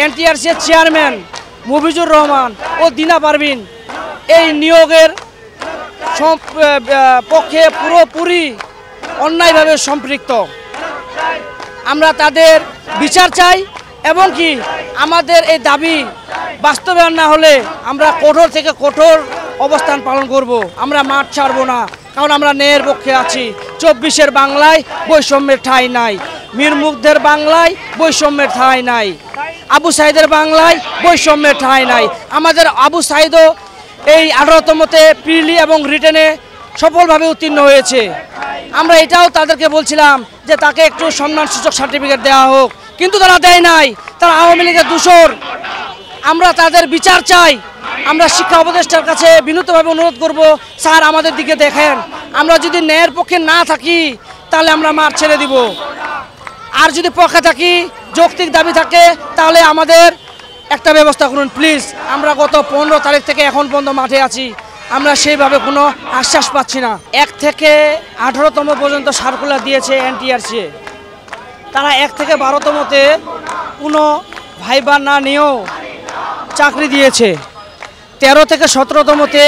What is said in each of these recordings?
NTRC chairman Mafizur Rahman ও দিনা পারভিন এই নিয়োগের পক্ষে পুরোপুরি অন্যায়ভাবে সম্পৃক্ত। আমরা তাদের বিচার চাই এবং কি আমাদের এই দাবি বাস্তবায়ন না হলে আমরা কঠোর থেকে কঠোর অবস্থান পালন করব। আমরা মাঠ ছাড়ব না, কারণ আমরা ন্যায়ের পক্ষে আছি। 24-এর বাংলায় বৈষম্যের ঠাঁই নাই, মীর মুগ্ধের বাংলায় বৈষম্যের ঠাঁই নাই, আবু সাইদের বাংলায় বৈষম্যের ঠাঁই নাই। আমাদের আবু সাইদও এই 18তমতে প্রিলি এবং রিটেনে সফলভাবে উত্তীর্ণ হয়েছে। আমরা এটাও তাদেরকে বলছিলাম যে তাকে একটু সম্মানসূচক সার্টিফিকেট দেওয়া হোক, কিন্তু তারা দেয় নাই। তারা আওয়ামী লীগের দূষর। আমরা তাদের বিচার চাই। আমরা শিক্ষা উপদেষ্টার কাছে বিনীতভাবে অনুরোধ করব, স্যার আমাদের দিকে দেখেন, আমরা যদি ন্যায়ের পক্ষে না থাকি তাহলে আমরা মাঠ ছেড়ে দিব, আর যদি পক্ষে থাকি, যৌক্তিক দাবি থাকে, তাহলে আমাদের একটা ব্যবস্থা করুন প্লিজ। আমরা গত 15 তারিখ থেকে এখন পর্যন্ত মাঠে আছি, আমরা সেইভাবে কোনো আশ্বাস পাচ্ছি না। 1 থেকে 18তম পর্যন্ত সার্কুলার দিয়েছে এনটিআরসি। তারা 1 থেকে 12তমতে কোনো ভাইবা না নিয়েও চাকরি দিয়েছে। 13 থেকে 17তমতে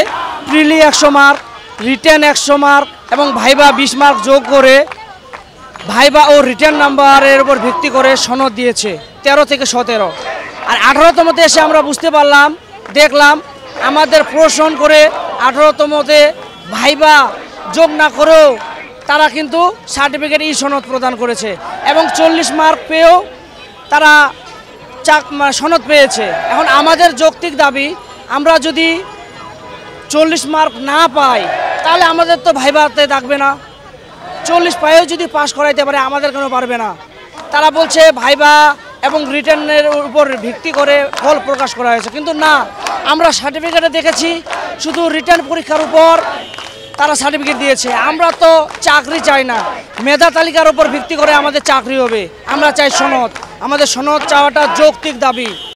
প্রিলি 100 মার্ক, রিটেন 100 মার্ক এবং ভাইবা 20 মার্ক যোগ করে ভাইবা ও রিটেন নাম্বারের উপর ভিত্তি করে সনদ দিয়েছে 13 থেকে 17। আর 18তমতে এসে আমরা বুঝতে পারলাম, দেখলাম আমাদের প্রশ্ন করে 18তমতে ভাইবা যোগ না করেও তারা কিন্তু সার্টিফিকেট সনদ প্রদান করেছে এবং 40 মার্ক পেয়েও তারা সনদ পেয়েছে। এখন আমাদের যৌক্তিক দাবি, আমরা যদি 40 মার্ক না পাই তাহলে আমাদের তো ভাইবাতে ডাকবে না। 40 পায়েও যদি পাশ করাইতে পারে, আমাদের কেন পারবে না? তারা বলছে ভাইবা এবং রিটেনের উপর ভিত্তি করে ফল প্রকাশ করা হয়েছে, কিন্তু না, আমরা সার্টিফিকেটে দেখেছি শুধু রিটেন পরীক্ষার উপর তারা সার্টিফিকেট দিয়েছে। আমরা তো চাকরি চাই না, মেধা তালিকার উপর ভিত্তি করে আমাদের চাকরি হবে। আমরা চাই সনদ। আমাদের সনদ চাওয়াটা যৌক্তিক দাবি।